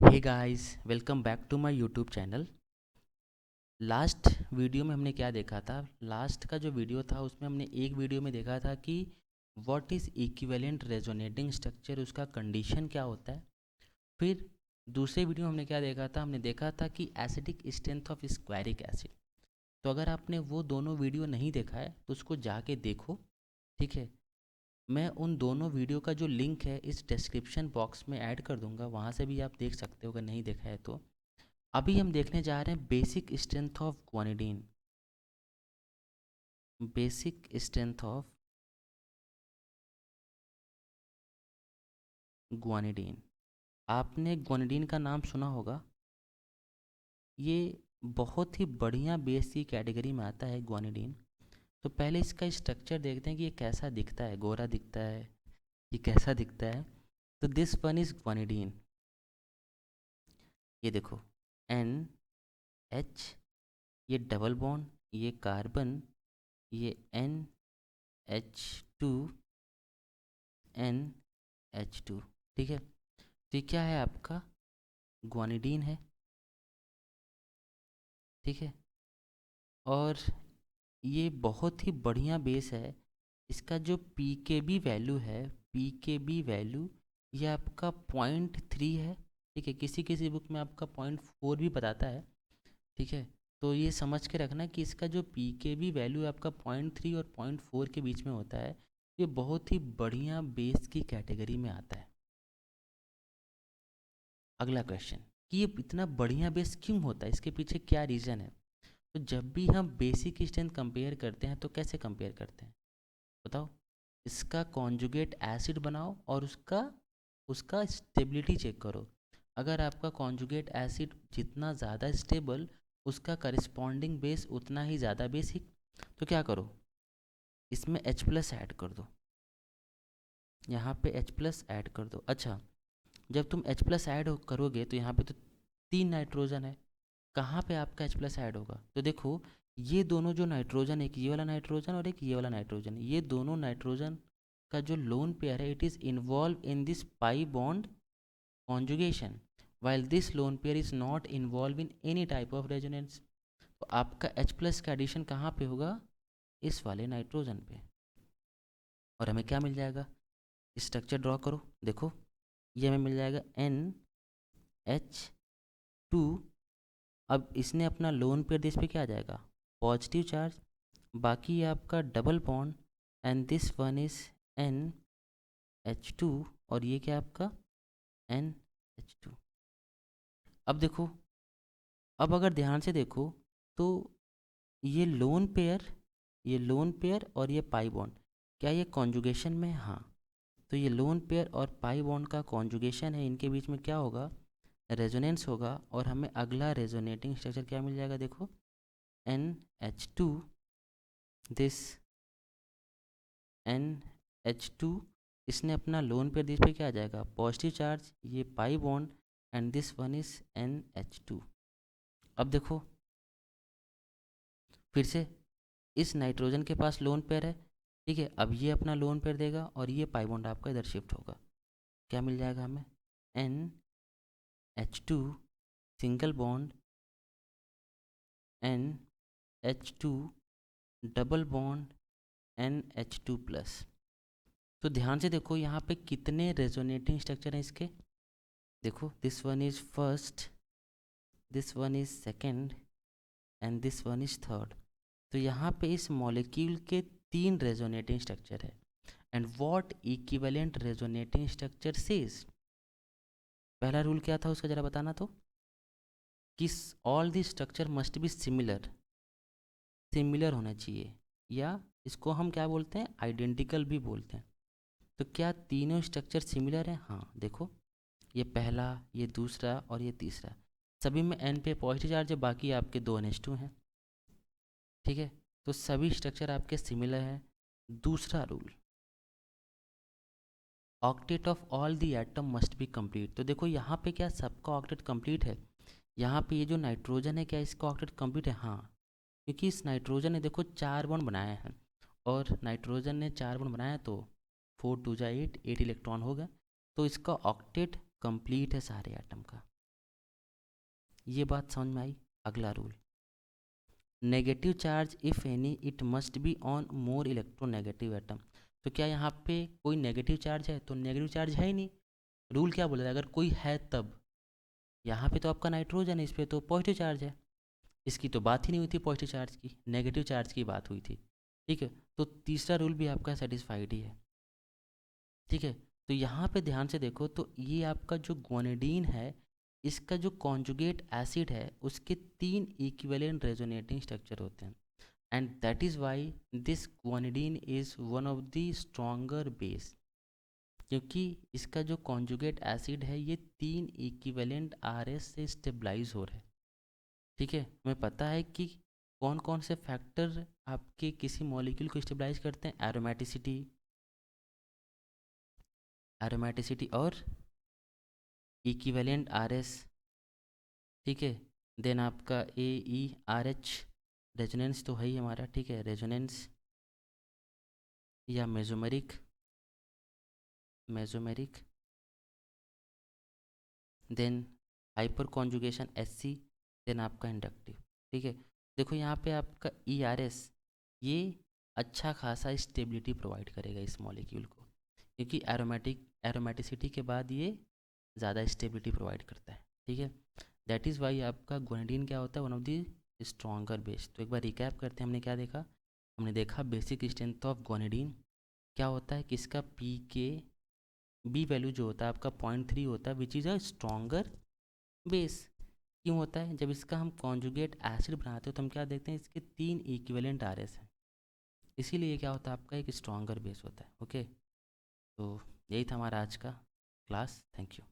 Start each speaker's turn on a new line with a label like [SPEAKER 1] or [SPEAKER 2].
[SPEAKER 1] Hey guys, welcome back to my YouTube channel. Last video में हमने क्या देखा था? लास्ट का जो वीडियो था उसमें हमने एक वीडियो में देखा था कि what is equivalent resonating structure, उसका कंडीशन क्या होता है। फिर दूसरे वीडियो में हमने क्या देखा था? हमने देखा था कि एसिडिक स्ट्रेंथ ऑफ स्क्वायरिक एसिड। तो अगर आपने वो दोनों वीडियो नहीं देखा है तो उसको जाके देखो, ठीक है। मैं उन दोनों वीडियो का जो लिंक है इस डिस्क्रिप्शन बॉक्स में ऐड कर दूंगा, वहाँ से भी आप देख सकते हो अगर नहीं देखा है तो। अभी हम देखने जा रहे हैं basic strength of guanidine. Basic strength of guanidine. आपने ग्वानिडीन का नाम सुना होगा। ये बहुत ही बढ़िया बेस की कैटेगरी में आता है ग्वानिडीन। तो पहले इसका स्ट्रक्चर देखते हैं कि ये कैसा दिखता है। गोरा दिखता है, ये कैसा दिखता है। तो दिस वन इज ग्वानिडीन। ये देखो, एन एच, ये डबल बॉन्ड, ये कार्बन, ये N H two, N H two. ठीक है, तो ये क्या है? आपका ग्वानिडीन है। ठीक है, और ये बहुत ही बढ़िया बेस है। इसका जो पी के बी वैल्यू है, पी के बी वैल्यू, ये आपका 0.3 है। ठीक है, किसी किसी बुक में आपका 0.4 भी बताता है। ठीक है, तो ये समझ के रखना कि इसका जो पी के बी वैल्यू आपका 0.3 और 0.4 के बीच में होता है। ये बहुत ही बढ़िया बेस की कैटेगरी में आता है। अगला क्वेश्चन, कि ये इतना बढ़िया बेस क्यों होता है, इसके पीछे क्या रीज़न है? तो जब भी हम बेसिक स्ट्रेंथ कंपेयर करते हैं तो कैसे कंपेयर करते हैं बताओ? इसका कॉन्जुगेट एसिड बनाओ और उसका उसका स्टेबिलिटी चेक करो। अगर आपका कॉन्जुगेट एसिड जितना ज़्यादा स्टेबल, उसका करस्पॉन्डिंग बेस उतना ही ज़्यादा बेसिक। तो क्या करो, इसमें H प्लस ऐड कर दो, यहाँ पे H प्लस ऐड कर दो। अच्छा, जब तुम H प्लस ऐड करोगे तो यहाँ पे तो 3 नाइट्रोजन है। कहाँ पे आपका H प्लस ऐड होगा? तो देखो, ये दोनों जो नाइट्रोजन, एक ये वाला नाइट्रोजन और एक ये वाला नाइट्रोजन, ये दोनों नाइट्रोजन का जो लोन पेयर है, it is involve in this pi bond conjugation, while this lone pair is not involved in any type of resonance। तो आपका H प्लस का एडिशन कहाँ पे होगा? इस वाले नाइट्रोजन पे। और हमें क्या मिल जाएगा? स्ट्रक्चर ड्रॉ करो, देखो ये हमें मिल जाएगा NH2। अब इसने अपना लोन पेयर दिस पे क्या आ जाएगा? Positive charge. बाकी ये आपका double bond, and this one is NH2, और ये क्या आपका NH2। अब देखो, अब अगर ध्यान से देखो तो ये लोन पेयर, ये लोन पेयर और ये पाई बॉन्ड, क्या ये कॉन्जुगेशन में है? हाँ। तो ये लोन पेयर और पाई बॉन्ड का कॉन्जुगेशन है, इनके बीच में क्या होगा? रेजोनेंस होगा। और हमें अगला रेजोनेटिंग स्ट्रक्चर क्या मिल जाएगा? देखो, NH2, दिस NH2, इसने अपना लोन पेयर दिस पे क्या आ जाएगा? पॉजिटिव चार्ज, ये pi bond, and this one is NH2। अब देखो फिर से, इस नाइट्रोजन के पास लोन पेयर है। ठीक है, अब ये अपना लोन पेयर देगा और ये पाई बॉन्ड आपका इधर शिफ्ट होगा। क्या मिल जाएगा हमें? NH2 single bond, NH2 double bond, NH2 plus. तो ध्यान से देखो यहाँ पे कितने रेजोनेटिंग स्ट्रक्चर हैं इसके। देखो, this one is first, this one is second, and this one is third. तो यहाँ पे इस मॉलिक्यूल के 3 रेजोनेटिंग स्ट्रक्चर है। And what equivalent resonating structure says? पहला रूल क्या था उसका, जरा बताना तो। कि all the structure must be similar, similar होना चाहिए, या इसको हम क्या बोलते हैं? आइडेंटिकल भी बोलते हैं। तो क्या तीनों स्ट्रक्चर सिमिलर हैं? हाँ, देखो ये पहला, ये दूसरा और ये तीसरा, सभी में N पे पॉजिटिव चार्ज है, बाकी आपके 2 NH2 हैं। ठीक है, तो सभी स्ट्रक्चर आपके सिमिलर हैं। दूसरा rule, octet of all the atom must be complete. तो देखो यहाँ पे क्या सबका ऑक्टेट कंप्लीट है? यहाँ पे ये जो नाइट्रोजन है, क्या इसका ऑक्टेट कंप्लीट है? हाँ, क्योंकि इस नाइट्रोजन ने देखो 4 बॉन्ड बनाए हैं, और नाइट्रोजन ने 4 बॉन्ड बनाया तो 4 2 जा 8, 8 इलेक्ट्रॉन होगा। तो इसका ऑक्टेट कंप्लीट है सारे एटम का। ये बात समझ में आई। अगला rule, negative charge if any it must be on more electronegative atom. तो क्या यहाँ पे कोई नेगेटिव चार्ज है? तो नेगेटिव चार्ज है ही नहीं। रूल क्या बोला था, अगर कोई है तब। यहाँ पे तो आपका नाइट्रोजन है, इस पर तो पॉजिटिव चार्ज है, इसकी तो बात ही नहीं हुई थी पॉजिटिव चार्ज की, नेगेटिव चार्ज की बात हुई थी। ठीक है, तो तीसरा रूल भी आपका सेटिस्फाइड ही है। ठीक है, तो यहाँ पे ध्यान से देखो तो ये आपका जो ग्वानिडीन है, इसका जो कॉन्जुगेट एसिड है उसके 3 इक्विवेलेंट रेजोनेटिंग स्ट्रक्चर होते हैं, and that is why this guanidine is one of the stronger base, क्योंकि इसका जो कॉन्जुगेट एसिड है ये 3 इक्विवेलेंट आरएस से स्टेबलाइज हो रहा है। ठीक है, हमें पता है कि कौन कौन से फैक्टर आपके किसी मॉलिक्यूल को स्टेबलाइज करते हैं, एरोमेटिसिटी और इक्विवेलेंट आरएस। ठीक है, देन आपका A E R H, resonance तो है ही हमारा। ठीक है, रेजोनेंस या mesomeric, then hyperconjugation H C, then आपका इंडक्टिव। ठीक है, देखो यहाँ पे आपका ई आर एस ये अच्छा खासा स्टेबिलिटी प्रोवाइड करेगा इस मॉलिक्यूल को, क्योंकि एरोमेटिसिटी के बाद ये ज़्यादा स्टेबिलिटी प्रोवाइड करता है। ठीक है, दैट इज़ वाई आपका ग्वानिडीन क्या होता है, one of the stronger base. तो एक बार रिकैप करते हैं, हमने क्या देखा, हमने देखा बेसिक स्ट्रेंथ ऑफ ग्वानिडीन क्या होता है कि इसका पी के बी वैल्यू जो होता है आपका 0.3 होता है, which is a stronger base. क्यों होता है, जब इसका हम कॉन्जुगेट एसिड बनाते हो तो हम क्या देखते हैं, इसके 3 इक्विवेलेंट आर एस हैं, इसीलिए क्या होता है आपका एक स्ट्रॉन्गर बेस होता है। ओके, तो यही था हमारा आज का क्लास। Thank you.